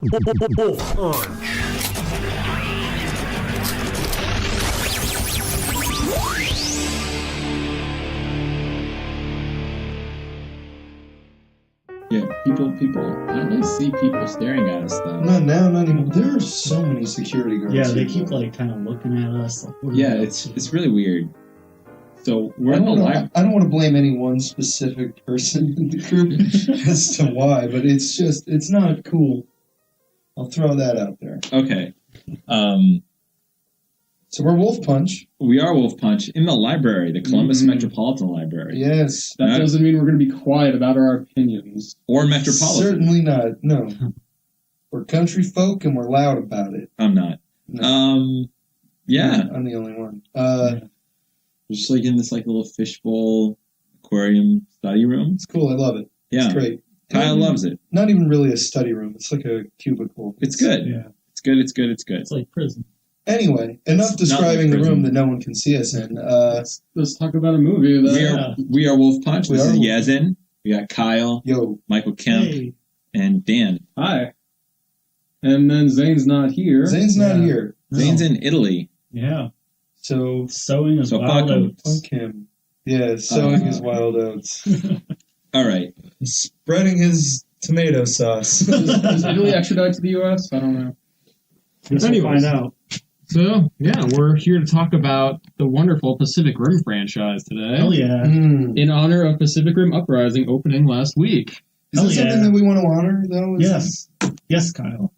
WolfPunch. Yeah, people. I don't really see people staring at us though. Not now, not anymore. There are so many security guards. Yeah, they keep like kind of looking at us. Like, Yeah, it's really weird. So we're I in the don't library. I don't want to blame any one specific person in the group as to why, but it's not cool. I'll throw that out there. Okay. So we're WolfPunch. We are WolfPunch in the library, the Columbus Mhm. Metropolitan Library. Yes. That doesn't mean we're going to be quiet about our opinions. Or Metropolitan. Certainly not. No. We're country folk and we're loud about it. I'm not. No. Yeah. I'm the only one. Just like in this like little fishbowl aquarium study room. It's cool. I love it. Yeah. It's great. Kyle loves it. Not even really a study room. It's like a cubicle. It's good. Yeah. It's good. It's good. It's good. It's like prison. Anyway, enough It's describing not like the room prison. that no one can see us in. Let's talk about a movie. We are WolfPunch. We This are is Wolf- Yazin. We got Kyle, Yo, Michael Kemp, Hey. and Dan. Hi. And then Zane's not here. Zane's not Yeah. here. Zane's in Italy. Yeah. So Sowing of So wild fuck 'em. oats. fuck him. Yeah, sowing his wild oats. All right. Spreading his tomato sauce. Is Italy extradited to the U.S.? I don't know. Guess we'll Anyways. find out. So, yeah, we're here to talk about the wonderful Pacific Rim franchise today. Hell yeah. In honor of Pacific Rim Uprising opening last week. Is Hell that yeah. something that we want to honor, though? Yes. Yes, Kyle.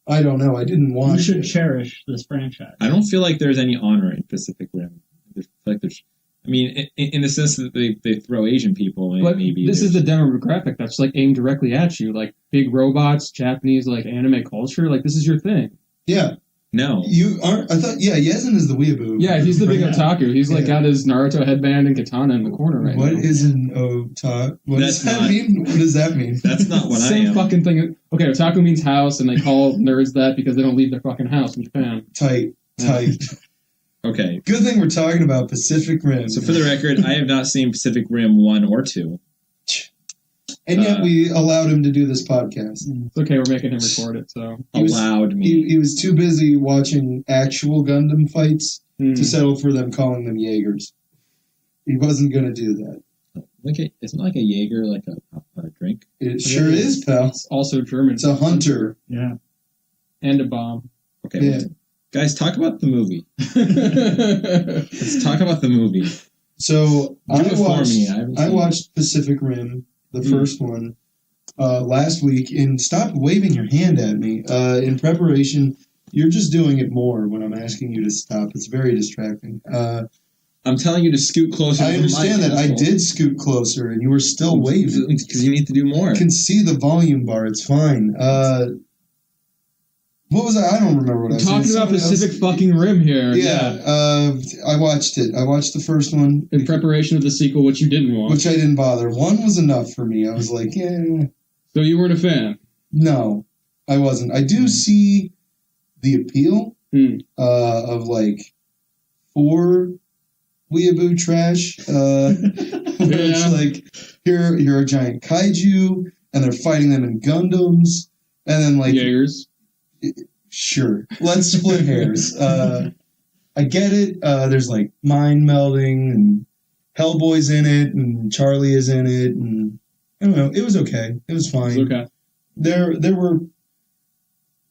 I don't know. I didn't You watch should it. cherish this franchise. I don't feel like there's any honor in Pacific Rim. I feel like there's, I mean, in the sense that they throw Asian people in, But maybe. this is the demographic that's like aimed directly at you. Like big robots, Japanese like anime culture. Like this is your thing. Yeah. No. You aren't. I thought, Yazin is the weeaboo. Yeah, he's the big Yeah. otaku. He's like got his Naruto headband and katana in the corner right What now. is an otaku? What does That's that not- mean? What does that mean? That's not what I Same am. fucking thing. Okay, otaku means house, and they call nerds that because they don't leave their fucking house in Japan. Tight. Okay. Good thing we're talking about Pacific Rim. So for the record, I have not seen Pacific Rim 1 or 2. And yet we allowed him to do this podcast. It's okay, we're making him record it, so. He was- Allowed me. He was too busy watching actual Gundam fights Hmm. to settle for them calling them Jaegers. He wasn't going to do that. Isn't like a Jaeger like a drink? It sure is, pal. It's also German. It's a hunter. Yeah. And a bomb. Okay. Yeah. Guys, talk about the movie. Let's talk about the movie. So Do it for me. I haven't I seen watched Pacific Rim, the first one, last week. And stop waving your hand at me. In preparation, you're just doing it more when I'm asking you to stop. It's very distracting. I'm telling you to scoot closer. I to the understand mic, that. I asshole. did scoot closer, and you were still waving. Because you need to do more. I can see the volume bar. It's fine. What was I don't remember what I was saying. Talking about Somebody Pacific else- fucking Rim here. Yeah, I watched it. I watched the first one, In preparation of the sequel, which you didn't watch. which I didn't bother. One was enough for me. I was like, yeah, So you weren't a fan. no, I wasn't. I do see the appeal of like 4 weeaboo trash. Where it's Yeah. like you're a giant kaiju, and they're fighting them in Gundams, and then like Jaegers. sure, let's split hairs. I get it. There's like mind melding, and Hellboy's in it, and Charlie is in it, and I don't know. It was okay. It was fine. It's okay. There were.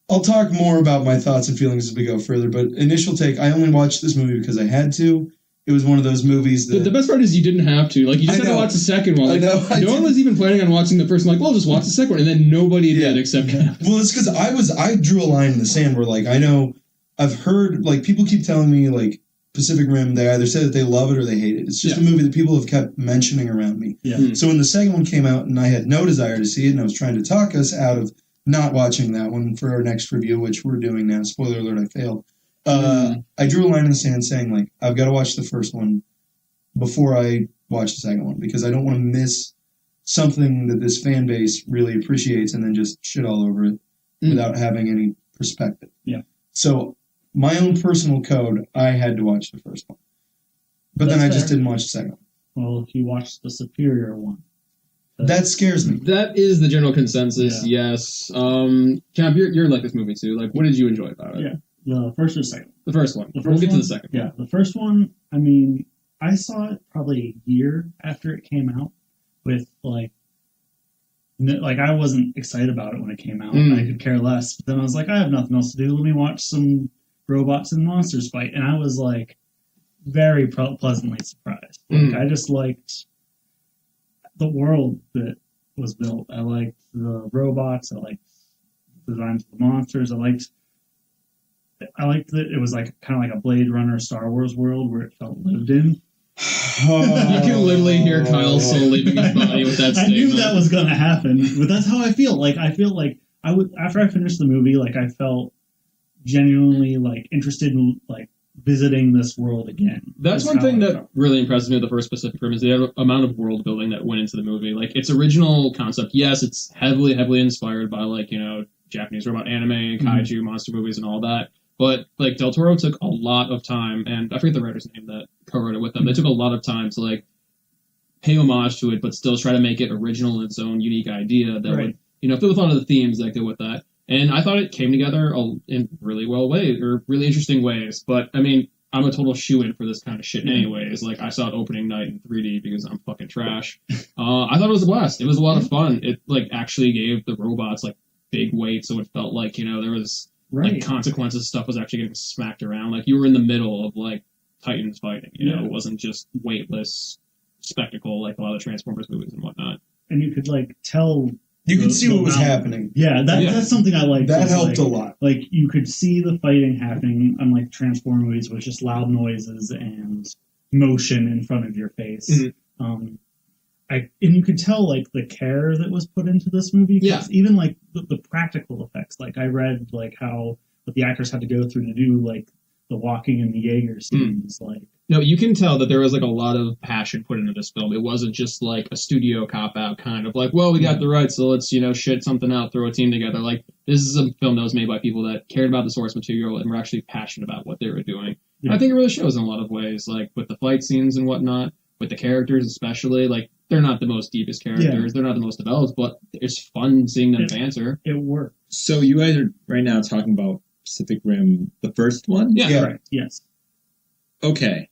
I'll talk more about my thoughts and feelings as we go further, but initial take, I only watched this movie because I had to. It was one of those movies that... The best part is you didn't have to. Like, you just I had to know. watch the second one. Like, I know. I no one did. was even planning on watching the first one. Like, well, just watch the second one. And then nobody did except Well, it's because I drew a line in the sand where, like, I know, I've heard, like, people keep telling me, like, Pacific Rim, they either say that they love it or they hate it. It's just a movie that people have kept mentioning around me. Yeah. So when the second one came out and I had no desire to see it, and I was trying to talk us out of not watching that one for our next review, which we're doing now. Spoiler alert, I failed. I drew a line in the sand saying, like, I've got to watch the first one before I watch the second one, because I don't want to miss something that this fan base really appreciates and then just shit all over it without having any perspective. Yeah. So my own personal code, I had to watch the first one. But then I That's just fair. didn't watch the second one. Well, if you watched the superior one. That scares me. That is the general consensus. Yes. Cap, you're like this movie too. Like, what did you enjoy about it? Yeah. The first or second? The first one. The first We'll get to one? the second. Yeah, the first one, I mean, I saw it probably a year after it came out with, like, I wasn't excited about it when it came out. I could care less. But then I was like, I have nothing else to do. Let me watch some robots and monsters fight. And I was, like, very pleasantly surprised. Like, I just liked the world that was built. I liked the robots. I liked the designs of the monsters. I liked that it was like kind of like a Blade Runner Star Wars world where it felt lived in. You can literally hear Kyle's soul leaving his body with that statement. I knew that was going to happen, but that's how I feel. Like, I feel like I would, after I finished the movie, like, I felt genuinely, like, interested in, like, visiting this world again. That's one thing that really impresses me with the first Pacific Rim is the amount of world building that went into the movie. Like, its original concept, yes, it's heavily inspired by, like, you know, Japanese robot anime and kaiju monster movies and all that. But, like, Del Toro took a lot of time, and I forget the writer's name that co-wrote it with them. They took a lot of time to, like, pay homage to it, but still try to make it original in its own unique idea that would, you know, fit with a lot of the themes that go with that. And I thought it came together in really really interesting ways. But, I mean, I'm a total shoo-in for this kind of shit anyways. Like, I saw it opening night in 3D because I'm fucking trash. I thought it was a blast. It was a lot of fun. It, like, actually gave the robots, like, big weight, so it felt like, you know, there was... Like, consequences stuff was actually getting smacked around. Like, you were in the middle of, like, Titans fighting, you know? It wasn't just weightless spectacle like a lot of Transformers movies and whatnot. And you could, like, tell... You could see what was happening. Yeah, that's something I liked. That helped like, a lot. Like, you could see the fighting happening, unlike Transformers movies, with just loud noises and motion in front of your face. And you could tell, like, the care that was put into this movie. Yeah. Even, like, the practical effects. Like, I read, like, what the actors had to go through to do, like, the walking and the Jaeger scenes. Like, no, you can tell that there was, like, a lot of passion put into this film. It wasn't just, like, a studio cop-out kind of like, well, we got the rights, so let's, you know, shit something out, throw a team together. Like, this is a film that was made by people that cared about the source material and were actually passionate about what they were doing. Yeah. I think it really shows in a lot of ways, like, with the fight scenes and whatnot, with the characters especially, like, they're not the most deepest characters, they're not the most developed, but it's fun seeing them banter. It works. So you guys are right now talking about Pacific Rim, the first one? Yeah. Right. Yes. Okay.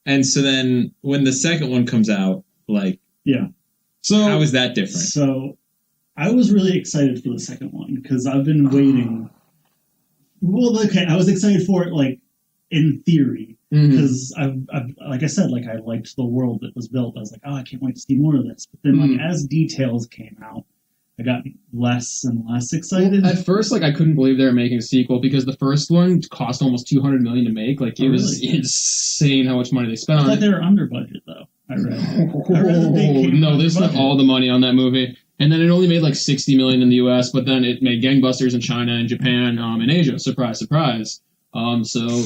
And so then when the second one comes out, like, so how is that different? So I was really excited for the second one because I've been waiting. Well, okay, I was excited for it, like, in theory. Because I've, like I said, like, I liked the world that was built. I was like, oh, I can't wait to see more of this. But then, like, as details came out, I got less and less excited. At first, like, I couldn't believe they were making a sequel because the first one cost almost $200 million to make. Like, it was insane how much money they spent on it. I thought they were under budget, though. I read no, they spent all the money on that movie. And then it only made like $60 million in the US, but then it made gangbusters in China and Japan and Asia. Surprise, surprise. So...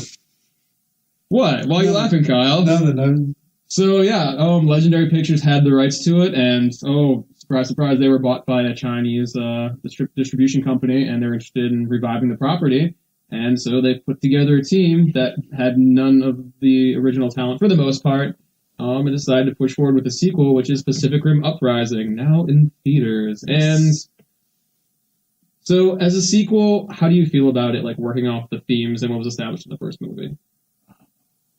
What? Why are you laughing, Kyle? No. So, yeah, Legendary Pictures had the rights to it, and, surprise, surprise, they were bought by a Chinese distribution company, and they're interested in reviving the property. And so they put together a team that had none of the original talent, for the most part, and decided to push forward with a sequel, which is Pacific Rim Uprising, now in theaters. And so, as a sequel, how do you feel about it, like, working off the themes and what was established in the first movie?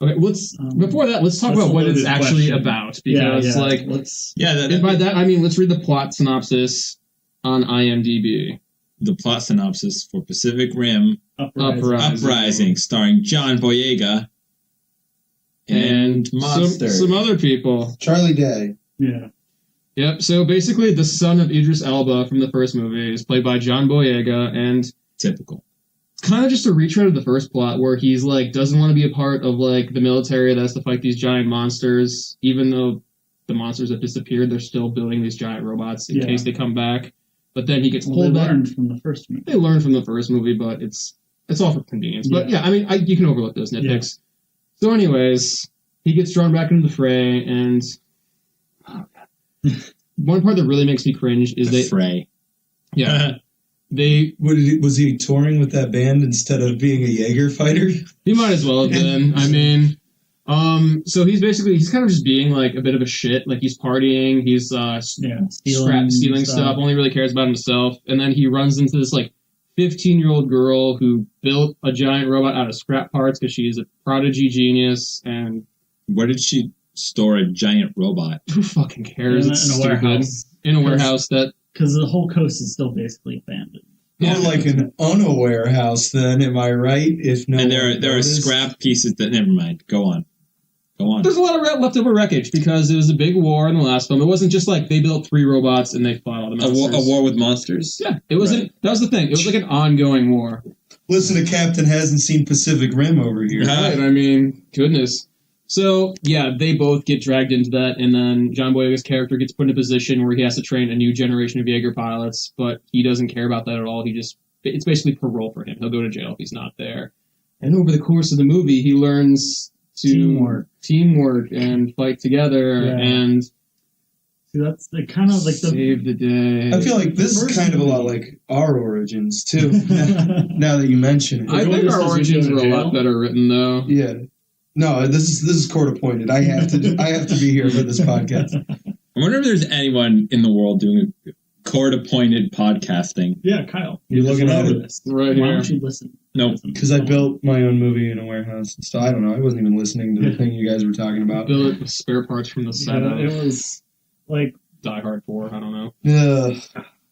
Okay, before that, let's talk about what it's actually about, because, and by that, I mean, let's read the plot synopsis on IMDb. The plot synopsis for Pacific Rim Uprising, starring John Boyega and some other people. Charlie Day. Yeah. Yep, so basically the son of Idris Elba from the first movie is played by John Boyega, and... Typical. It's kind of just a retread of the first plot where he's, like, doesn't want to be a part of, like, the military that has to fight these giant monsters, even though the monsters have disappeared, they're still building these giant robots in case they come back. But then he gets pulled back. They learned from the first movie. They learned from the first movie, but it's all for convenience. But, I mean, you can overlook those nitpicks. So anyways, he gets drawn back into the fray, and... Oh, God. One part that really makes me cringe is the fray. Yeah. Was he touring with that band instead of being a Jaeger fighter? He might as well have been. I mean, So he's kind of just being like a bit of a shit. Like he's partying, he's stealing stuff. Only really cares about himself. And then he runs into this like 15-year-old girl who built a giant robot out of scrap parts because she's a prodigy genius. And where did she store a giant robot? Who fucking cares? In It's a stupid. warehouse. In a warehouse that because the whole coast is still basically abandoned. More like an unaware house, then, am I right? If no, and there are scrap pieces that. Never mind. Go on. There's a lot of leftover wreckage because it was a big war in the last film. It wasn't just like they built 3 robots and they fought all the monsters. A war with monsters? Yeah, it wasn't. Right. That was the thing. It was like an ongoing war. Listen to Captain hasn't seen Pacific Rim over here. Right, I mean, goodness. So, yeah, they both get dragged into that, and then John Boyega's character gets put in a position where he has to train a new generation of Jaeger pilots, but he doesn't care about that at all. It's basically parole for him. He'll go to jail if he's not there. And over the course of the movie, he learns to teamwork and fight together and see, that's the kind of like save the day. I feel like this is kind of a lot like our origins too. Now that you mention it, I think our origins were a lot better written, though. Yeah, no, this is court appointed. I have to be here for this podcast. I wonder if there's anyone in the world doing court appointed podcasting. Yeah, Kyle, you're looking at it right here. Why don't you listen? No, because I built my own movie in a warehouse. So I don't know. I wasn't even listening to the thing you guys were talking about. Built it with spare parts from the set. Yeah, it was like Die Hard 4. I don't know. Yeah.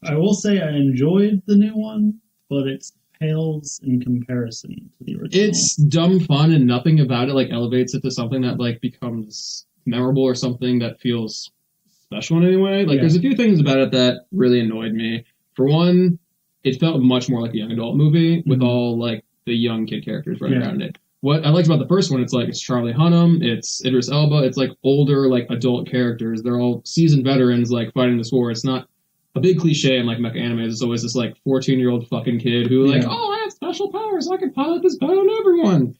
I will say I enjoyed the new one, but it pales in comparison to the original. It's dumb fun, and nothing about it like elevates it to something that like becomes memorable or something that feels special in any way. Like there's a few things about it that really annoyed me. For one, it felt much more like a young adult movie with all like the young kid characters running around it. What I liked about the first one, it's Charlie Hunnam, it's Idris Elba, it's like older like adult characters. They're all seasoned veterans like fighting this war. It's not a big cliche in like mecha anime. It's always this like 14-year-old fucking kid who like, oh, I have special powers. I can pilot this boat on everyone.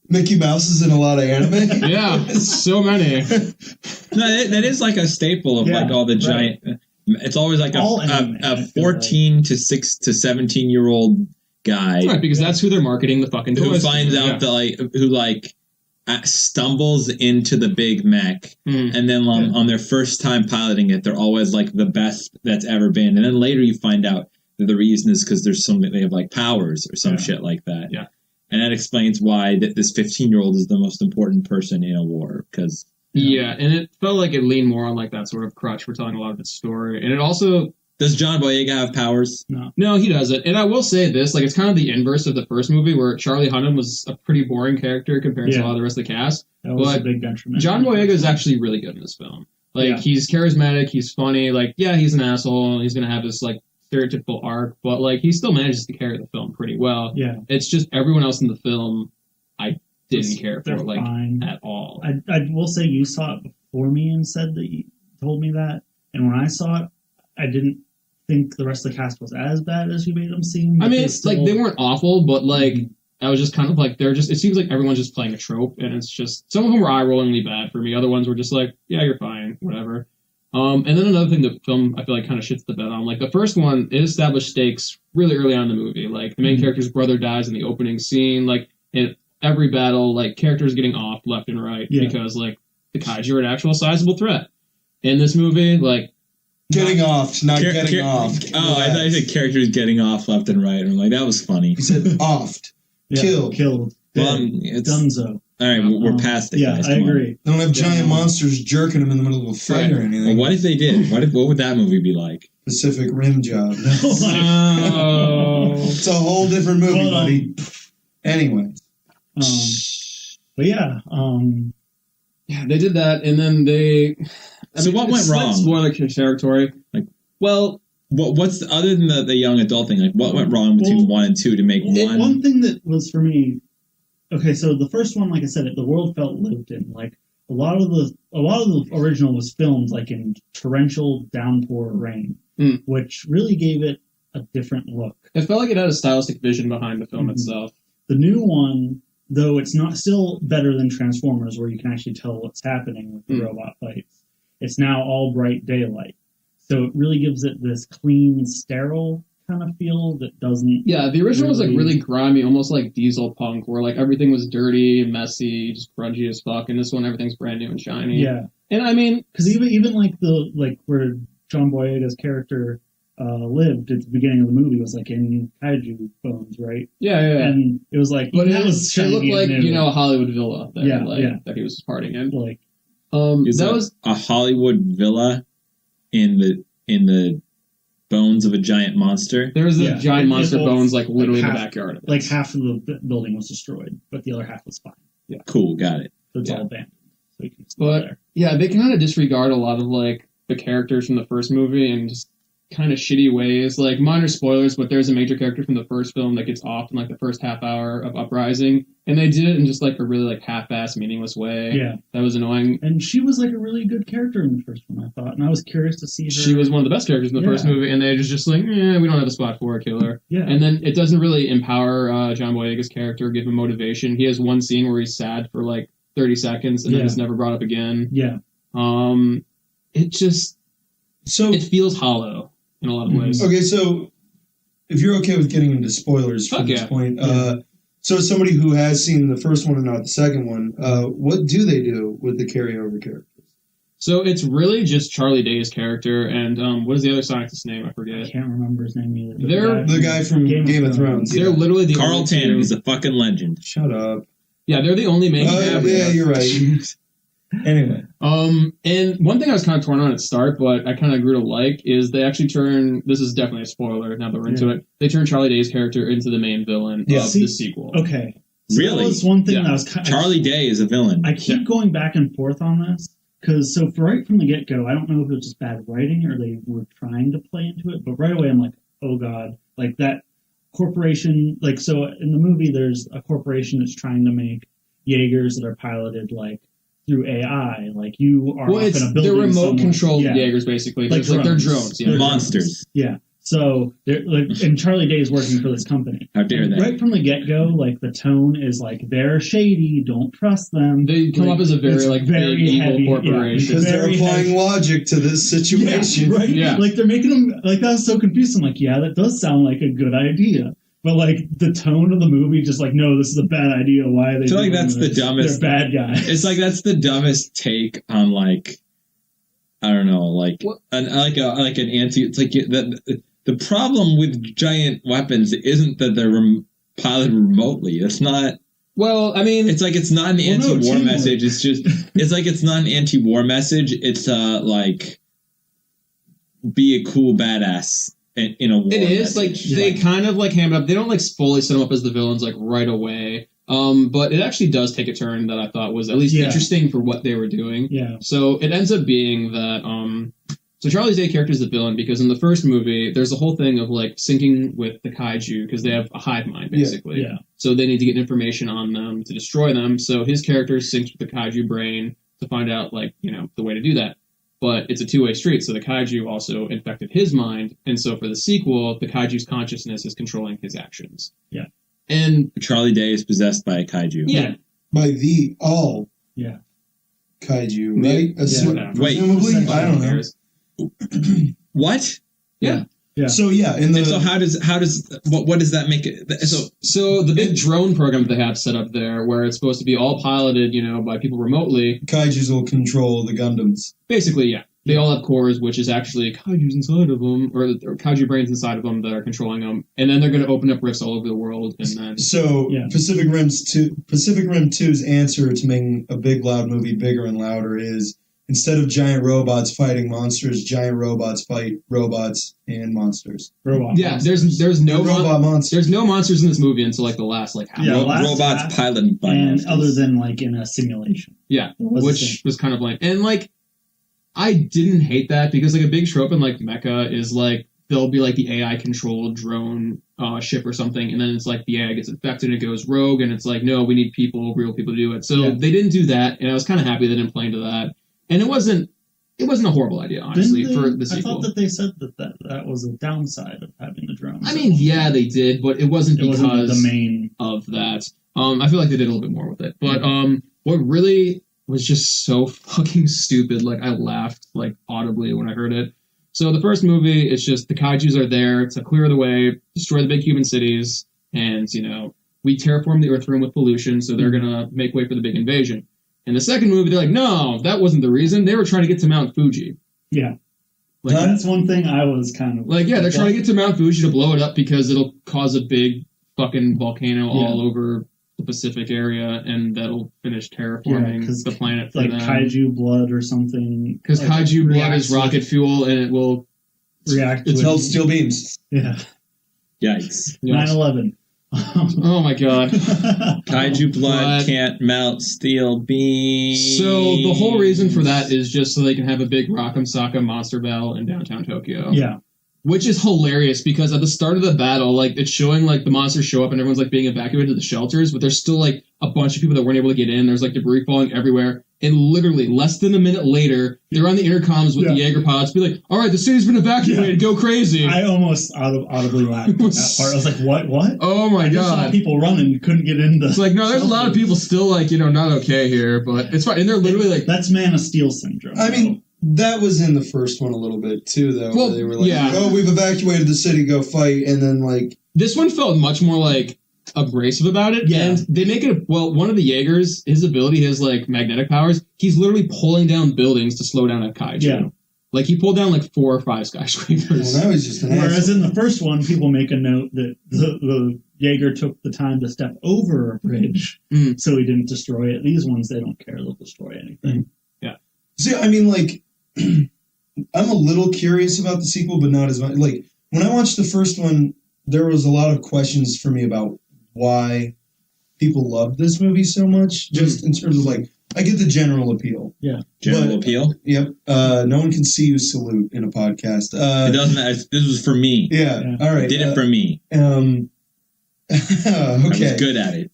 Mickey Mouse is in a lot of anime. Yeah, so many. No, that is like a staple of like all the giant. It's always like a 14 to 17-year-old guy, right? Because that's who they're marketing the fucking toys who finds out that stumbles into the big mech, and then on their first time piloting it, they're always like the best that's ever been, and then later you find out that the reason is because there's something they have like powers or some shit like that. Yeah, and that explains why this 15-year-old is the most important person in a war because. Yeah, and it felt like it leaned more on like that sort of crutch for telling a lot of its story. And it also... Does John Boyega have powers? No, he doesn't. And I will say this, like it's kind of the inverse of the first movie where Charlie Hunnam was a pretty boring character compared to a lot of the rest of the cast. That was a big detriment. John Boyega is actually really good in this film. Like he's charismatic, he's funny, like he's an asshole, he's going to have this like stereotypical arc, but like he still manages to carry the film pretty well. Yeah. It's just everyone else in the film I didn't care for like at all. I will say you saw it before me and said that you told me that, and when I saw it, I didn't think the rest of the cast was as bad as you made them seem. I mean, it's like they weren't awful, but like I was just kind of like they're just. It seems like everyone's just playing a trope, and it's just some of them were eye-rollingly bad for me. Other ones were just like, yeah, you're fine, whatever. And then another thing the film I feel like kind of shits the bed on. Like the first one, it established stakes really early on in the movie. Like the main character's brother dies in the opening scene. Like every battle, like characters getting off left and right because like the kaiju are an actual sizable threat. In this movie, like getting off, not getting off. Oh, I thought you said characters getting off left and right. I'm like, that was funny. He said offed, killed. Well, it's Dunzo. All right, we're past it. Yeah, guys. I agree. They don't have giant monsters jerking them in the middle of a fight or anything. Well, what if they did? What would that movie be like? Pacific Rim job. Oh. It's a whole different movie, buddy. Anyway. But yeah, they did that, and then they. So what went wrong? Spoiler territory. Like, well, what's other than the young adult thing? Like, what went wrong between 1 and 2 to make one? One thing that was for me. Okay, so the first one, like I said, the world felt lived in. Like a lot of the original was filmed like in torrential downpour rain, which really gave it a different look. It felt like it had a stylistic vision behind the film itself. The new one, though, it's not still better than Transformers, where you can actually tell what's happening with the robot fights. It's now all bright daylight, so it really gives it this clean, sterile kind of feel that doesn't. Yeah, the original was like really grimy, almost like diesel punk, where like everything was dirty, messy, just grungy as fuck. And this one, everything's brand new and shiny. Yeah, and I mean, because even like where John Boyega's character lived at the beginning of the movie was like in kaiju bones, right? Yeah. And it was like, but it looked like a Hollywood villa that, that he was partying in. Like, that was a Hollywood villa in the bones of a giant monster. There was a giant monster bones, like literally in the backyard. Of like half of the building was destroyed, but the other half was fine. Yeah, cool, got it. So it's all abandoned. So you can they kind of disregard a lot of like the characters from the first movie and just kind of shitty ways. Like, minor spoilers, but there's a major character from the first film that gets off in like the first half hour of Uprising, and they did it in just like a really like half-assed, meaningless way. Yeah, that was annoying. And she was like a really good character in the first one, I thought, and I was curious to see her. She was one of the best characters in the first movie, and they just like, we don't have a spot for a killer. Yeah, and then it doesn't really empower John Boyega's character, give him motivation. He has one scene where he's sad for like 30 seconds, and then it's never brought up again. Yeah, it just it feels hollow in a lot of ways. Okay, so if you're okay with getting into spoilers from this point, so as somebody who has seen the first one and not the second one, what do they do with the carryover characters? So it's really just Charlie Day's character, and what is the other scientist's name? I forget. I can't remember his name either. They're the guy from Game of Thrones. They're literally the Carl Tanner. He's a fucking legend. Shut up. Yeah, they're the only main characters. Yeah, you're right. Anyway. And one thing I was kind of torn on at start, but I kind of grew to like, is they actually turn, this is definitely a spoiler now that we're into it, they turn Charlie Day's character into the main villain of the sequel. Okay. So really? That was one thing that I was kind of... Charlie Day is a villain. I keep going back and forth on this, because right from the get-go, I don't know if it was just bad writing or they were trying to play into it, but right away I'm like, oh god, like that corporation, like, so in the movie there's a corporation that's trying to make Jaegers that are piloted, like, through AI, like you are up in a building. They're remote-controlled Jaegers, basically. Like they're drones. They're monsters. Yeah. So, and Charlie Day is working for this company. How dare they? Right from the get-go, like, the tone is like, they're shady, don't trust them. They come off as a very big evil corporation. Because they're applying logic to this situation. Yeah, right? Yeah. Like, they're making them, like, that was so confusing. I'm like, yeah, that does sound like a good idea. But, like, the tone of the movie, just like, no, this is a bad idea. Why are they doing that's this? the dumbest. They're bad guys. It's like, that's the dumbest take on, like, I don't know, like, an anti. It's like, the problem with giant weapons isn't that they're piloted remotely. It's not. Well, I mean, it's like, it's not an anti-war message. It's just, it's like, it's not an anti-war message. It's like, be a cool badass. In a war it is message. like they kind of like ham it up. They don't like fully set them up as the villains like right away. But it actually does take a turn that I thought was at least interesting for what they were doing. Yeah. So it ends up being that so Charlie Day character is the villain because in the first movie there's a whole thing of like syncing with the kaiju because they have a hive mind basically. Yeah. So they need to get information on them to destroy them. So his character syncs with the kaiju brain to find out like the way to do that. But it's a two-way street, so the kaiju also infected his mind, and so for the sequel, the kaiju's consciousness is controlling his actions. Yeah. And Charlie Day is possessed by a kaiju. Yeah. By the all kaiju, right? Yeah. Presumably? I don't know. What? Yeah. Yeah. So how does what does that make it? So the big drone program that they have set up there, where it's supposed to be all piloted, by people remotely. Kaijus will control the Gundams. Basically, yeah. They all have cores, which is actually kaiju's inside of them, or kaiju brains inside of them that are controlling them, and then they're going to open up rifts all over the world, and then. So Pacific Rim 2's answer to making a big loud movie bigger and louder is. Instead of giant robots fighting monsters, giant robots fight robots and monsters. There's no robot monsters. There's no monsters in this movie until like the last like half. Robots piloted by monsters. Other than like in a simulation. Yeah, which was kind of lame. And like, I didn't hate that because like a big trope in like Mecha is like there'll be like the AI controlled drone ship or something, and then it's like the AI gets infected and it goes rogue, and it's like no, we need real people to do it. So they didn't do that, and I was kind of happy they didn't play into that. And it wasn't a horrible idea, honestly, for the sequel. I thought that they said that was a downside of having the drones. I mean, yeah, they did, but it wasn't because the main of that. I feel like they did a little bit more with it. But what really was just so fucking stupid, like I laughed like audibly when I heard it, So the first movie, it's just the kaijus are there to clear the way, destroy the big human cities, and, we terraform the Earth rim with pollution, so they're going to make way for the big invasion. In the second movie, they're like, no, that wasn't the reason. They were trying to get to Mount Fuji. Yeah. Like, That's one thing I was kind of... Like, yeah, they're trying to get to Mount Fuji to blow it up because it'll cause a big fucking volcano all over the Pacific area, and that'll finish terraforming the planet for like them. kaiju blood or something. Because kaiju blood is rocket fuel, and it will react It's held steel beams. Yeah. Yikes. 9/11. Oh my god. Kaiju blood can't melt steel beams. So the whole reason for that is just so they can have a big Rock'em Sock'em monster battle in downtown Tokyo. Yeah. Which is hilarious because at the start of the battle, like, it's showing, like, the monsters show up and everyone's, like, being evacuated to the shelters, but there's still, like, a bunch of people that weren't able to get in. There's, like, debris falling everywhere. And literally, less than a minute later, they're on the intercoms with the Jaeger pilots, be like, all right, the city's been evacuated, go crazy. I almost audibly laughed at that part. I was like, what? Oh my god. I saw people running, couldn't get in the... It's like, no, there's a lot of people still, like, not okay here, but it's fine. And they're literally, like... That's Man of Steel syndrome. I mean... That was in the first one a little bit, too, though. Well, where they were like, yeah. we've evacuated the city, go fight, and then, like... This one felt much more, like, abrasive about it, and they make it... one of the Jaegers, his ability, his, like, magnetic powers, he's literally pulling down buildings to slow down a kaiju. Yeah. Like, he pulled down, like, 4 or 5 skyscrapers. Well, that was just an Whereas in the first one, people make a note that the Jaeger took the time to step over a bridge, so he didn't destroy it. These ones, they don't care. They'll destroy anything. Yeah. See, I mean, like... I'm a little curious about the sequel, but not as much. Like, when I watched the first one, there was a lot of questions for me about why people loved this movie so much, just in terms of, like, I get the general appeal. Yeah. General appeal? Yep. No one can see you salute in a podcast. It doesn't matter. This was for me. Yeah. All right. Did it for me. Okay. I was good at it.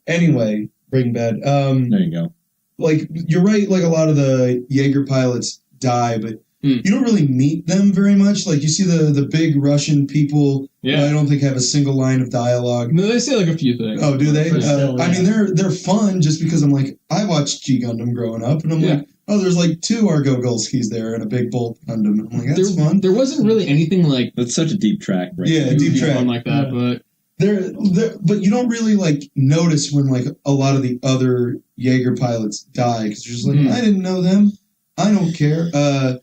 Anyway, Breaking Bad. There you go. Like, you're right, like, a lot of the Jaeger pilots die, but you don't really meet them very much. Like, you see the big Russian people who I don't think have a single line of dialogue. No, they say, like, a few things. Oh, do they? I mean, they're fun just because I'm like, I watched G Gundam growing up, and I'm like, oh, there's like 2 Argo Gulskis there and a big Bolt Gundam. And I'm like, that's fun. There wasn't really anything like... That's such a deep track, right? Yeah, deep track. Fun like that, but... But you don't really, like, notice when, like, a lot of the other Jaeger pilots die, because you're just like, I didn't know them. I don't care.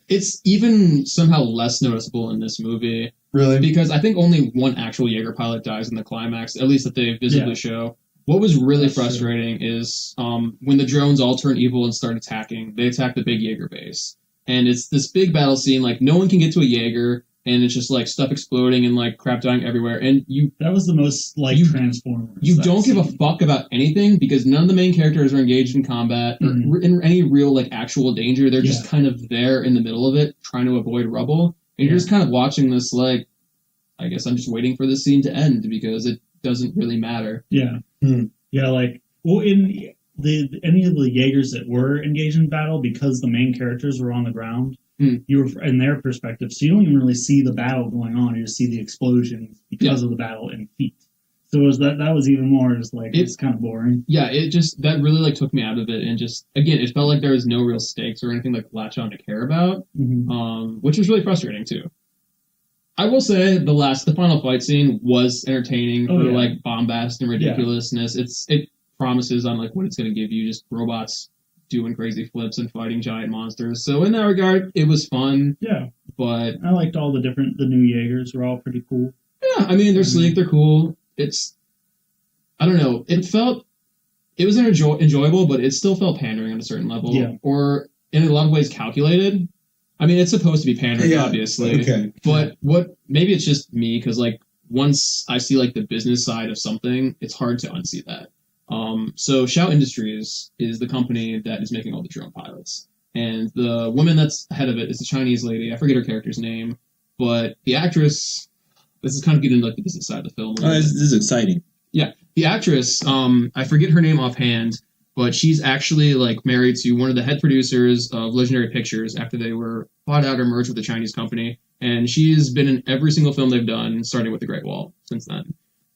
It's even somehow less noticeable in this movie. Really? Because I think only one actual Jaeger pilot dies in the climax, at least that they visibly show. What was really frustrating is when the drones all turn evil and start attacking, they attack the big Jaeger base. And it's this big battle scene, like, no one can get to a Jaeger, and it's just, like, stuff exploding and, like, crap dying everywhere. And that was the most, like, Transformers. You don't give a fuck about anything because none of the main characters are engaged in combat or in any real, like, actual danger. They're just kind of there in the middle of it, trying to avoid rubble. And you're just kind of watching this, like, I guess I'm just waiting for this scene to end because it doesn't really matter. Yeah. Yeah, like, well, in any of the Jaegers that were engaged in battle, because the main characters were on the ground, you were in their perspective, so you don't even really see the battle going on. You just see the explosions because of the battle in feet. So it was that was even more just like it's kind of boring. Yeah, it just that really like took me out of it, and just again, it felt like there was no real stakes or anything like latch on to care about, which was really frustrating too. I will say the final fight scene was entertaining for like bombast and ridiculousness. It promises on like what it's going to give you, just robots doing crazy flips and fighting giant monsters. So in that regard, it was fun. Yeah. But I liked all the new Jaegers were all pretty cool. Yeah, I mean, they're sleek, they're cool. I don't know, it was enjoyable, but it still felt pandering on a certain level. Yeah. Or in a lot of ways calculated. I mean, it's supposed to be pandering, obviously. Okay. But maybe it's just me, because like once I see like the business side of something, it's hard to unsee that. So Shout Industries is the company that is making all the drone pilots. And the woman that's ahead of it is a Chinese lady. I forget her character's name. But the actress, this is kind of getting into like the business side of the film. This is exciting. Yeah. The actress, I forget her name offhand, but she's actually like married to one of the head producers of Legendary Pictures after they were bought out or merged with a Chinese company. And she's been in every single film they've done, starting with The Great Wall since then.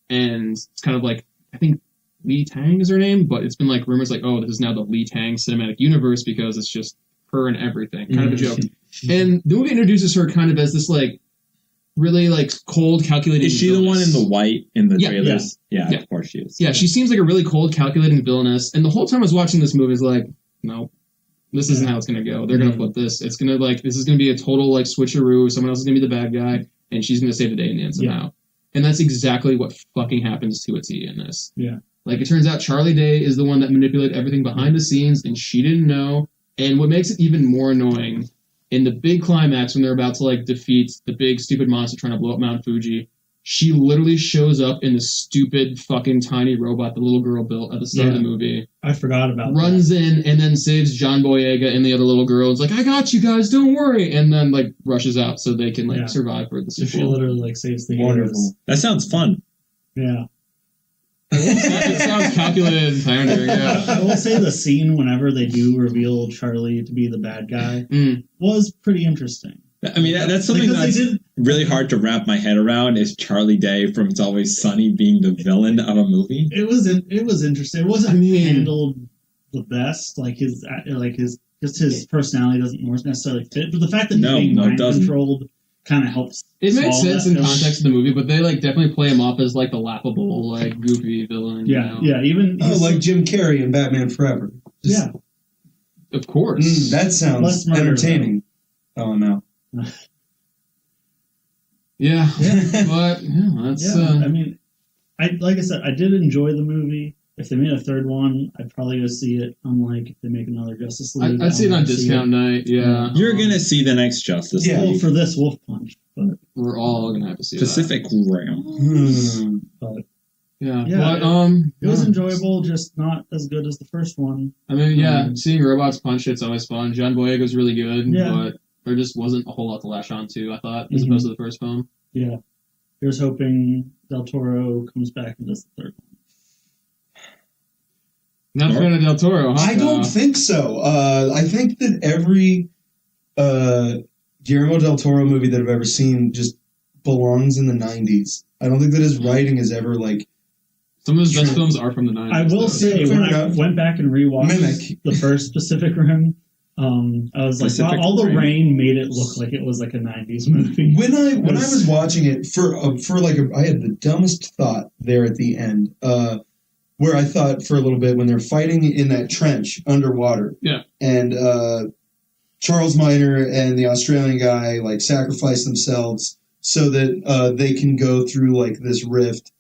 And it's kind of like, I think Lee Tang is her name, but it's been like rumors like, oh, this is now the Lee Tang cinematic universe because it's just her and everything. Kind of a joke. And the movie introduces her kind of as this like really like cold, calculating. Is she villainess. the one in the white in the trailers? Yeah, of course she is. Yeah, she seems like a really cold, calculating villainess. And the whole time I was watching this movie, I was like, no, this isn't how it's gonna go. They're gonna flip this. It's gonna this is gonna be a total like switcheroo. Someone else is gonna be the bad guy, and she's gonna save the day in the end somehow. And that's exactly what fucking happens to a T in this. Yeah. Like, it turns out Charlie Day is the one that manipulated everything behind the scenes, and she didn't know. And what makes it even more annoying, in the big climax when they're about to, like, defeat the big stupid monster trying to blow up Mount Fuji, she literally shows up in the stupid fucking tiny robot the little girl built at the start of the movie. I forgot about Runs in and then saves John Boyega and the other little girl. It's like, I got you guys, don't worry. And then, like, rushes out so they can, like, survive for the sequel. She literally, like, saves the Wonderful. heroes. That sounds fun. Yeah. It sounds calculated and pandering, yeah. I will say the scene whenever they do reveal Charlie to be the bad guy was pretty interesting. I mean, that's something that's really hard to wrap my head around, is Charlie Day from It's Always Sunny being the villain of a movie. It was interesting. It wasn't handled the best. Like his personality doesn't necessarily fit. But the fact that he's being mind controlled kind of helps. It makes sense in context of the movie, but they like definitely play him off as like the laughable, like goofy villain. Yeah, you know? Even like Jim Carrey in Batman Forever. Of course. That sounds entertaining. Oh no. Yeah, but that's. I mean, like I said, I did enjoy the movie. If they made a third one, I'd probably go see it. Unlike if they make another Justice League, I'd see it on discount night. Yeah, you're gonna see the next Justice League. Well, for this WolfPunch, but we're all gonna have to see Pacific Rim. But it was enjoyable, just not as good as the first one. I mean, seeing robots punch it's always fun. John Boyega was really good, but there just wasn't a whole lot to lash on to, I thought, as opposed to the first film. Yeah. Here's hoping Del Toro comes back and does the third one. Not a fan of Del Toro, huh? I don't think so. I think that every Guillermo del Toro movie that I've ever seen just belongs in the 90s. I don't think that his writing is ever, like... Some of his best films are from the 90s. I will say, when I went back and rewatched the first Pacific Rim, I was like, wow, all the rain made it look like it was like a 90s movie. When I was watching it, I had the dumbest thought there at the end, where I thought for a little bit when they're fighting in that trench underwater, and Charles Miner and the Australian guy like sacrifice themselves so that they can go through like this rift.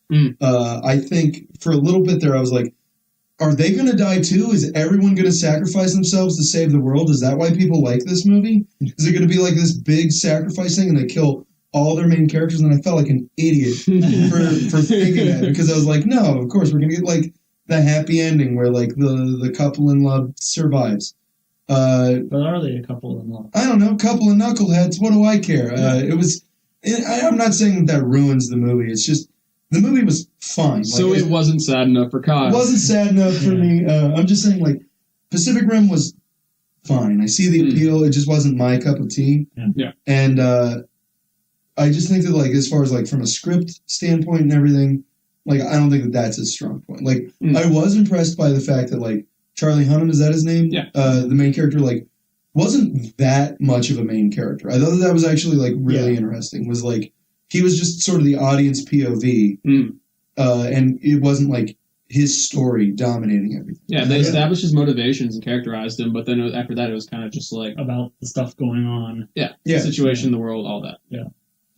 I think for a little bit there, I was like, are they going to die too? Is everyone going to sacrifice themselves to save the world? Is that why people like this movie? Is it going to be like this big sacrifice thing and they kill all their main characters? And I felt like an idiot for thinking that, because I was like, no, of course we're going to get like the happy ending where like the couple in love survives. But are they a couple in love? I don't know. Couple of knuckleheads. What do I care? I'm not saying that ruins the movie. It's just, the movie was fine. So like, it wasn't sad enough for Kyle. It wasn't sad enough for me. I'm just saying, like, Pacific Rim was fine. I see the appeal. It just wasn't my cup of tea. Yeah. And I just think that, like, as far as, like, from a script standpoint and everything, like, I don't think that that's a strong point. Like, I was impressed by the fact that, like, Charlie Hunnam, is that his name? Yeah. The main character, like, wasn't that much of a main character. I thought that was actually, like, really interesting. Was, like, he was just sort of the audience POV, and it wasn't like his story dominating everything. Yeah, they established his motivations and characterized him, but then after that, it was kind of just like about the stuff going on. The situation, the world, all that. Yeah.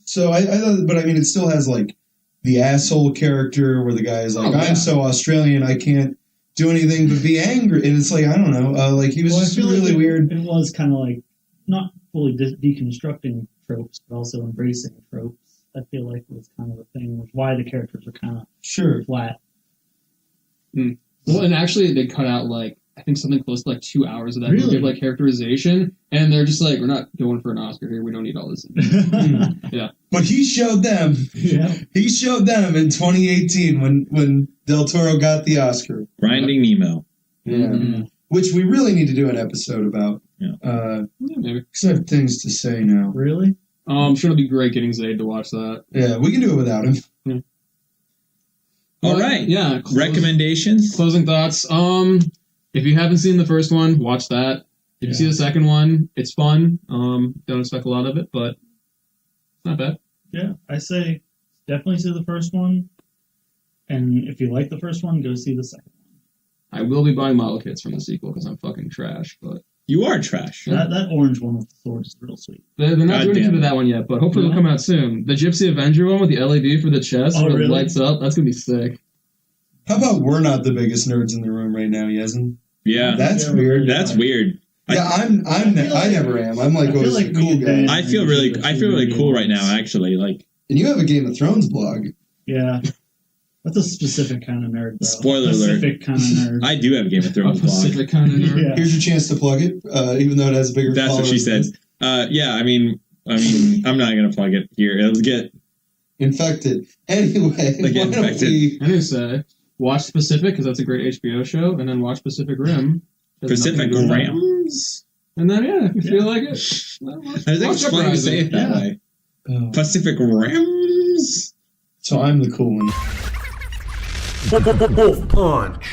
So I thought, but I mean, it still has like the asshole character where the guy is like, I'm so Australian, I can't do anything but be angry, and it's like, I don't know, like he was just really weird. It was kind of like not fully deconstructing tropes, but also embracing tropes. I feel like was kind of a thing, which why the characters are kind of flat. Well, and actually they cut out like I think something close to like 2 hours of that movie of like characterization, and they're just like, we're not going for an Oscar here. We don't need all this. Yeah, but he showed them. Yeah, he showed them in 2018 when Del Toro got the Oscar. Finding Nemo. Yeah, which we really need to do an episode about. Yeah, maybe because I have things to say now. Really. I'm sure it'll be great getting Zayd to watch that. Yeah, we can do it without him. Yeah. All right. Yeah. Recommendations? Closing thoughts. If you haven't seen the first one, watch that. If you see the second one, it's fun. Don't expect a lot of it, but it's not bad. Yeah, I say definitely see the first one, and if you like the first one, go see the second one. I will be buying model kits from the sequel because I'm fucking trash, but You are trash. That orange one with the sword is real sweet. they're not God doing anything damn to it. that one yet, but hopefully it'll come out soon. The Gypsy Avenger one with the LED for the chest Oh, where it really? lights up, that's going to be sick. How about we're not the biggest nerds in the room right now, Yesin? Yeah, That's Yeah, weird. that's weird. Yeah, I never am. I'm like I feel always like the cool me and guy. I feel really cool right now. Actually, like And you have a Game of Thrones blog. Yeah. That's a specific kind of nerd, though. Spoiler alert. Specific kind of nerd. I do have a Game of A Thrones blog. Pacific kind of nerd. Yeah. Here's your chance to plug it, even though it has a bigger. That's what she said. Yeah, I mean, I'm not gonna plug it here. It'll get Infected. Anyway, They get why don't infected. we? I'm going to say, watch Pacific because that's a great HBO show, and then watch Pacific Rim. There's Pacific nothing to do. Rams. And then, yeah, if you feel like it, well, I think it's funny to say it that Yeah. way. Oh. Pacific Rams. So I'm the cool one. WolfPunch.